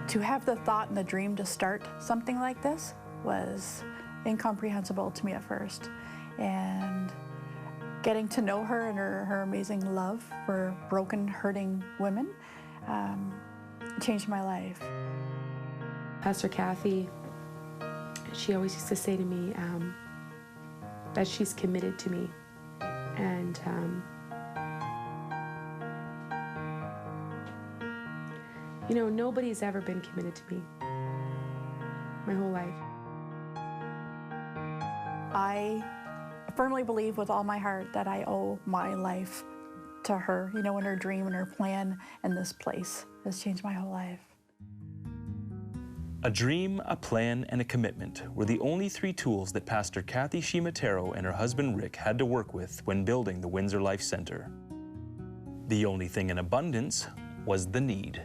To have the thought and the dream to start something like this was incomprehensible to me at first. And getting to know her and her amazing love for broken, hurting women changed my life. Pastor Cathy, she always used to say to me that she's committed to me. And you know, nobody's ever been committed to me my whole life. I firmly believe with all my heart that I owe my life to her, you know, and her dream and her plan, and this place has changed my whole life. A dream, a plan, and a commitment were the only three tools that Pastor Cathy Ciaramitaro and her husband Rick had to work with when building the Windsor Life Center. The only thing in abundance was the need.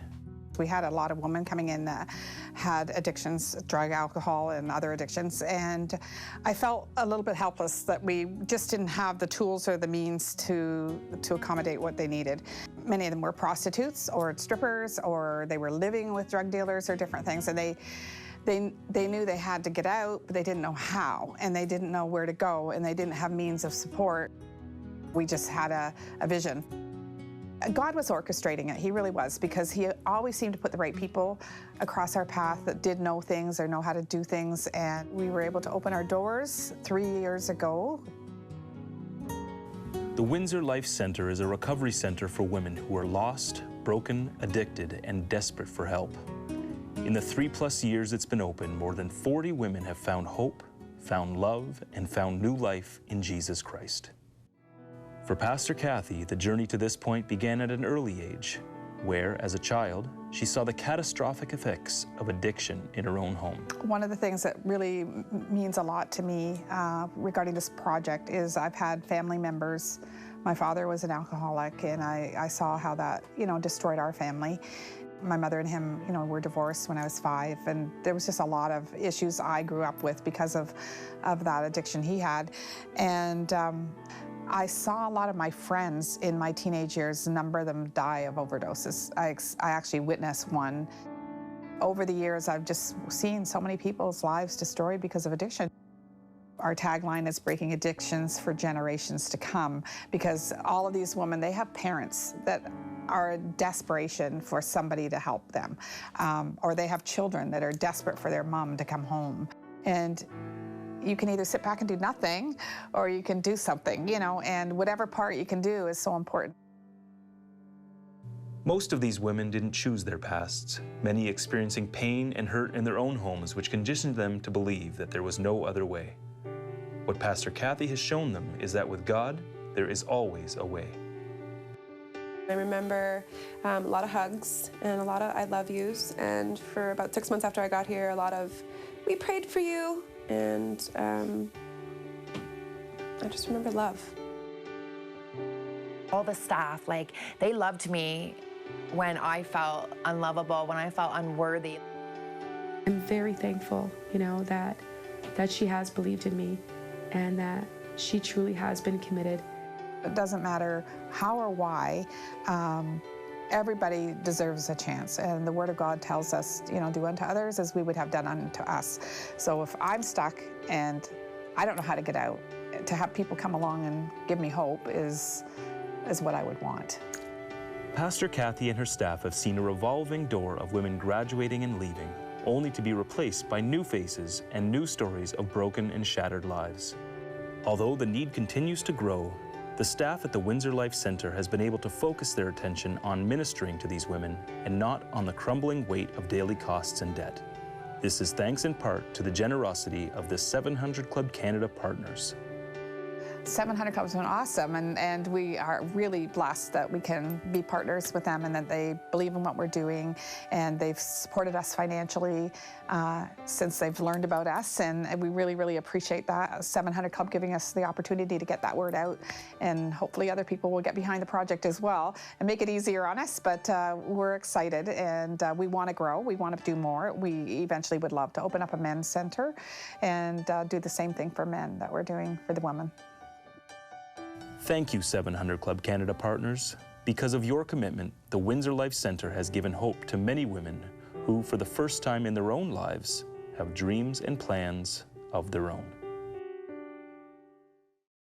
We had a lot of women coming in that had addictions, drug, alcohol, and other addictions, and I felt a little bit helpless that we just didn't have the tools or the means to accommodate what they needed. Many of them were prostitutes or strippers, or they were living with drug dealers or different things, and they knew they had to get out, but they didn't know how, and they didn't know where to go, and they didn't have means of support. We just had a vision. God was orchestrating it, he really was, because he always seemed to put the right people across our path that did know things or know how to do things, and we were able to open our doors 3 years ago. The Windsor Life Center is a recovery center for women who are lost, broken, addicted, and desperate for help. In the 3+ years it's been open, more than 40 women have found hope, found love, and found new life in Jesus Christ. For Pastor Cathy, the journey to this point began at an early age, where, as a child, she saw the catastrophic effects of addiction in her own home. One of the things that really means a lot to me regarding this project is I've had family members. My father was an alcoholic, and I saw how that, you know, destroyed our family. My mother and him, you know, were divorced when I was 5, and there was just a lot of issues I grew up with because of that addiction he had. And I saw a lot of my friends in my teenage years, a number of them die of overdoses. I actually witnessed one. Over the years, I've just seen so many people's lives destroyed because of addiction. Our tagline is breaking addictions for generations to come, because all of these women, they have parents that are in desperation for somebody to help them, or they have children that are desperate for their mom to come home. And you can either sit back and do nothing, or you can do something, you know, and whatever part you can do is so important. Most of these women didn't choose their pasts, many experiencing pain and hurt in their own homes, which conditioned them to believe that there was no other way. What Pastor Cathy has shown them is that with God, there is always a way. I remember a lot of hugs and a lot of I love yous, and for about 6 months after I got here, a lot of we prayed for you. And I just remember love. All the staff, like, they loved me when I felt unlovable, when I felt unworthy. I'm very thankful, you know, that she has believed in me and that she truly has been committed. It doesn't matter how or why, everybody deserves a chance, and the Word of God tells us, you know, do unto others as we would have done unto us. So if I'm stuck and I don't know how to get out, to have people come along and give me hope is what I would want. Pastor Cathy and her staff have seen a revolving door of women graduating and leaving, only to be replaced by new faces and new stories of broken and shattered lives. Although the need continues to grow, the staff at the Windsor Life Center has been able to focus their attention on ministering to these women and not on the crumbling weight of daily costs and debt. This is thanks in part to the generosity of the 700 Club Canada partners. 700 Club's been awesome, and we are really blessed that we can be partners with them and that they believe in what we're doing, and they've supported us financially since they've learned about us, and we really, really appreciate that. 700 Club giving us the opportunity to get that word out, and hopefully other people will get behind the project as well and make it easier on us, but we're excited, and we want to grow. We want to do more. We eventually would love to open up a men's center and do the same thing for men that we're doing for the women. Thank you, 700 Club Canada partners. Because of your commitment, the Windsor Life Center has given hope to many women who, for the first time in their own lives, have dreams and plans of their own.